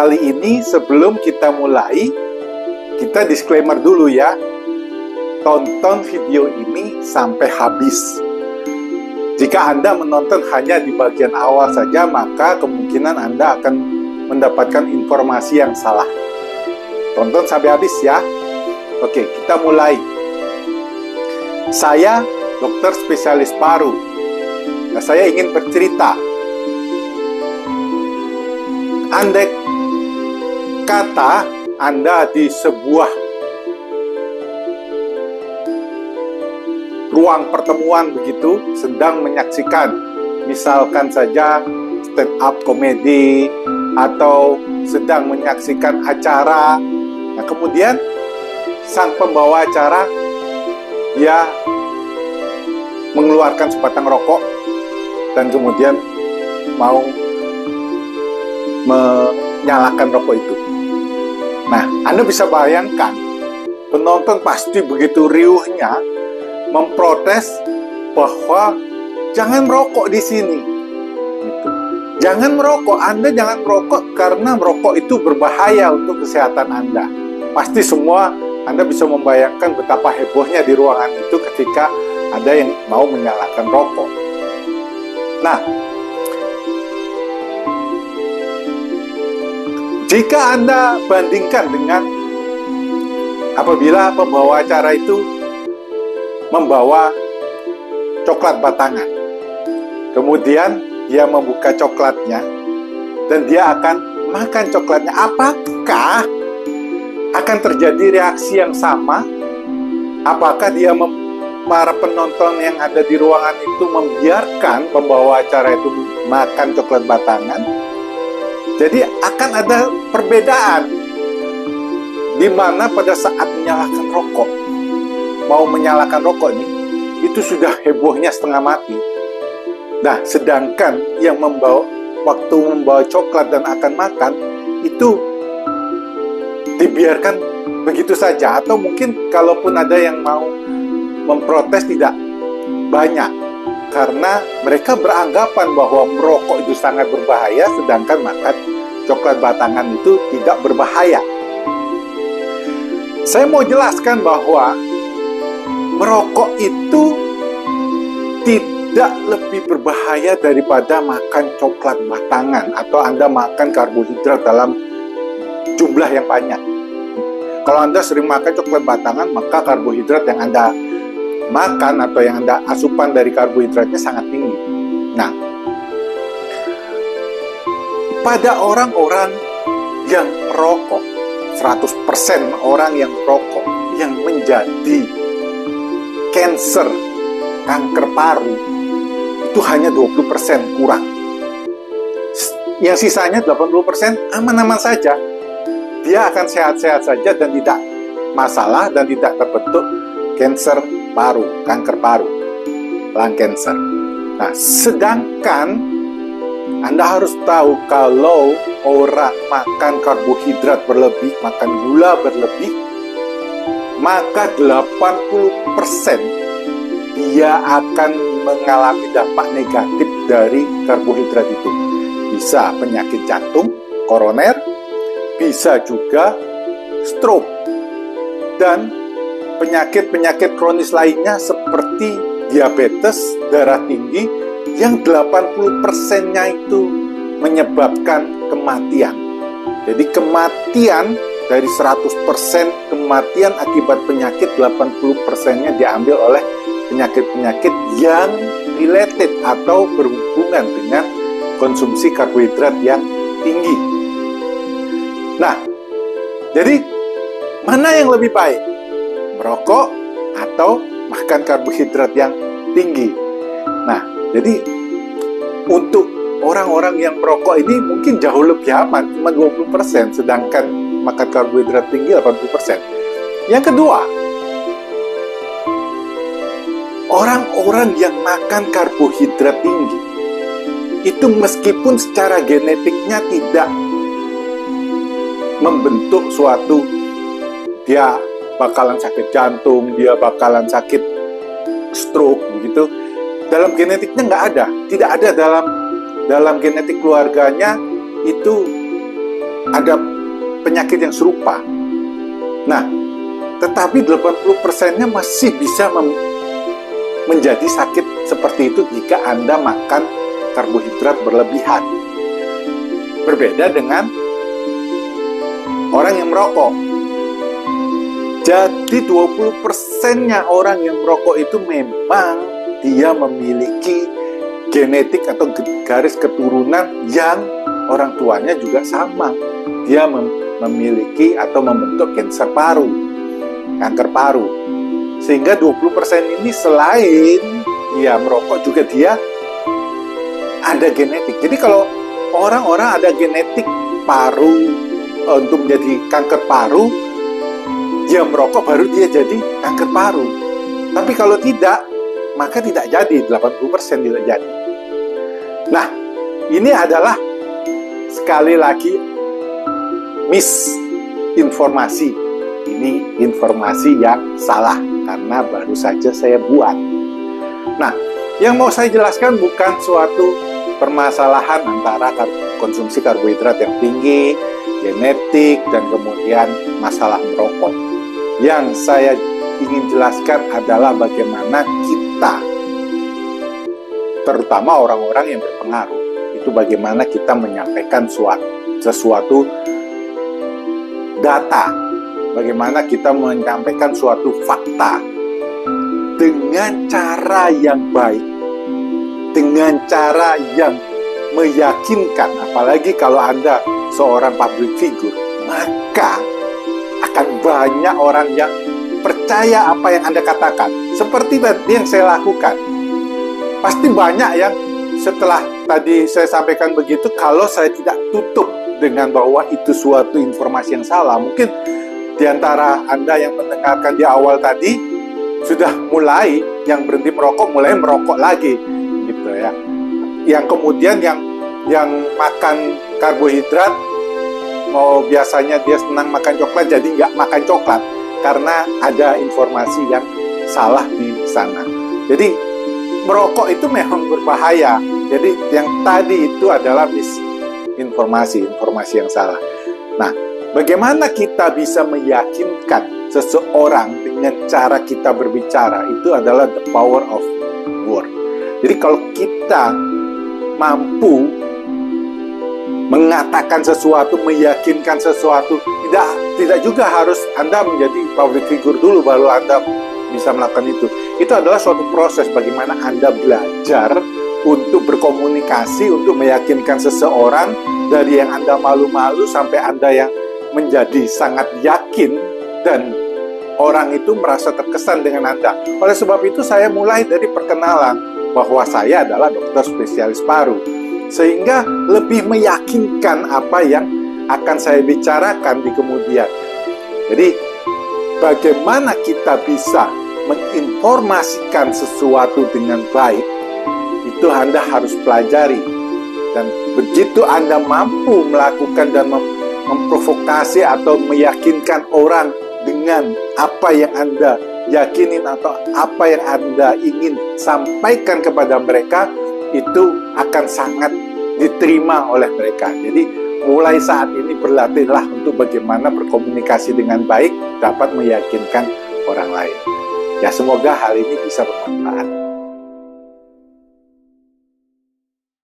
kali ini sebelum kita mulai, kita disclaimer dulu ya. Tonton video ini sampai habis. Jika Anda menonton hanya di bagian awal saja, maka kemungkinan Anda akan mendapatkan informasi yang salah. Tonton sampai habis ya. Oke, kita mulai. Saya dokter spesialis paru. Nah, saya ingin bercerita. Andai kata Anda di sebuah ruang pertemuan begitu, sedang menyaksikan misalkan saja stand up komedi atau sedang menyaksikan acara. Nah, kemudian sang pembawa acara dia mengeluarkan sebatang rokok dan kemudian mau menyalakan rokok itu. Nah, Anda bisa bayangkan penonton pasti begitu riuhnya memprotes bahwa jangan merokok di sini. Gitu. Jangan merokok, Anda jangan merokok karena merokok itu berbahaya untuk kesehatan Anda. Pasti semua Anda bisa membayangkan betapa hebohnya di ruangan itu ketika ada yang mau menyalakan rokok. Nah, jika Anda bandingkan dengan apabila pembawa acara itu membawa coklat batangan, kemudian dia membuka coklatnya dan dia akan makan coklatnya, apakah akan terjadi reaksi yang sama? Apakah para penonton yang ada di ruangan itu membiarkan pembawa acara itu makan coklat batangan? Jadi akan ada perbedaan di mana pada saat menyalakan rokok, mau menyalakan rokok ini, itu sudah hebohnya setengah mati. Nah, sedangkan yang waktu membawa coklat dan akan makan, itu dibiarkan begitu saja. Atau mungkin kalaupun ada yang mau memprotes tidak banyak. Karena mereka beranggapan bahwa merokok itu sangat berbahaya, sedangkan makan coklat batangan itu tidak berbahaya. Saya mau jelaskan bahwa merokok itu tidak lebih berbahaya daripada makan coklat batangan atau Anda makan karbohidrat dalam jumlah yang banyak. Kalau Anda sering makan coklat batangan, maka karbohidrat yang Anda makan atau yang Anda asupan dari karbohidratnya sangat tinggi. Nah, pada orang-orang yang merokok, 100% orang yang merokok yang menjadi kanker paru itu hanya 20% kurang. Yang sisanya 80% aman-aman saja. Dia akan sehat-sehat saja dan tidak masalah dan tidak terbentuk kanker paru, lung cancer. Nah, sedangkan Anda harus tahu kalau orang makan karbohidrat berlebih, makan gula berlebih, maka 80% dia akan mengalami dampak negatif dari karbohidrat itu. Bisa penyakit jantung, koroner, bisa juga stroke, dan penyakit-penyakit kronis lainnya seperti diabetes, darah tinggi, yang 80%-nya itu menyebabkan kematian. Jadi kematian dari 100% kematian akibat penyakit, 80%-nya diambil oleh penyakit-penyakit yang related atau berhubungan dengan konsumsi karbohidrat yang tinggi. Nah, jadi mana yang lebih baik? Merokok atau makan karbohidrat yang tinggi? Nah, jadi untuk orang-orang yang merokok ini mungkin jauh lebih aman, cuma 20%, sedangkan makan karbohidrat tinggi 80%. Yang kedua, orang-orang yang makan karbohidrat tinggi itu meskipun secara genetiknya tidak membentuk suatu, dia bakalan sakit jantung, dia bakalan sakit stroke begitu, dalam genetiknya nggak ada, tidak ada dalam genetik keluarganya itu ada penyakit yang serupa. Nah, tetapi 80%-nya masih bisa menjadi sakit seperti itu jika Anda makan karbohidrat berlebihan. Berbeda dengan orang yang merokok. Jadi 20%-nya orang yang merokok itu memang dia memiliki genetik atau garis keturunan yang orang tuanya juga sama. Dia memiliki atau membentuk kanker paru. Sehingga 20% ini selain dia merokok juga dia ada genetik. Jadi kalau orang-orang ada genetik paru untuk menjadi kanker paru, dia merokok baru dia jadi kanker paru. Tapi kalau tidak, maka tidak jadi, 80% tidak jadi. Nah, ini adalah sekali lagi misinformasi. Ini informasi yang salah karena baru saja saya buat. Nah, yang mau saya jelaskan bukan suatu permasalahan antara konsumsi karbohidrat yang tinggi, genetik, dan kemudian masalah merokok. Yang saya ingin jelaskan adalah bagaimana kita, terutama orang-orang yang berpengaruh, itu bagaimana kita menyampaikan sesuatu data, bagaimana kita menyampaikan suatu fakta dengan cara yang baik, dengan cara yang meyakinkan. Apalagi kalau Anda seorang public figure, maka akan banyak orang yang percaya apa yang Anda katakan. Seperti tadi yang saya lakukan. Pasti banyak yang setelah tadi saya sampaikan begitu, kalau saya tidak tutup dengan bahwa itu suatu informasi yang salah, mungkin di antara Anda yang mendengarkan di awal tadi sudah mulai yang berhenti merokok, mulai merokok lagi, gitu ya. Yang kemudian yang makan karbohidrat, mau biasanya dia senang makan coklat, jadi nggak makan coklat karena ada informasi yang salah di sana. Jadi merokok itu memang berbahaya. Jadi yang tadi itu adalah misinformasi, informasi yang salah. Nah, bagaimana kita bisa meyakinkan seseorang dengan cara kita berbicara? Itu adalah the power of word. Jadi kalau kita mampu mengatakan sesuatu, meyakinkan sesuatu, tidak juga harus Anda menjadi public figure dulu baru Anda bisa melakukan itu. Itu adalah suatu proses bagaimana Anda belajar untuk berkomunikasi, untuk meyakinkan seseorang dari yang Anda malu-malu sampai Anda yang menjadi sangat yakin dan orang itu merasa terkesan dengan Anda. Oleh sebab itu saya mulai dari perkenalan bahwa saya adalah dokter spesialis paru, sehingga lebih meyakinkan apa yang akan saya bicarakan di kemudian. Jadi bagaimana kita bisa menginformasikan sesuatu dengan baik, itu Anda harus pelajari. Dan begitu Anda mampu melakukan dan memprovokasi atau meyakinkan orang dengan apa yang Anda yakinin atau apa yang Anda ingin sampaikan kepada mereka, itu akan sangat diterima oleh mereka. Jadi mulai saat ini berlatihlah untuk bagaimana berkomunikasi dengan baik, dapat meyakinkan orang lain. Ya, semoga hal ini bisa bermanfaat.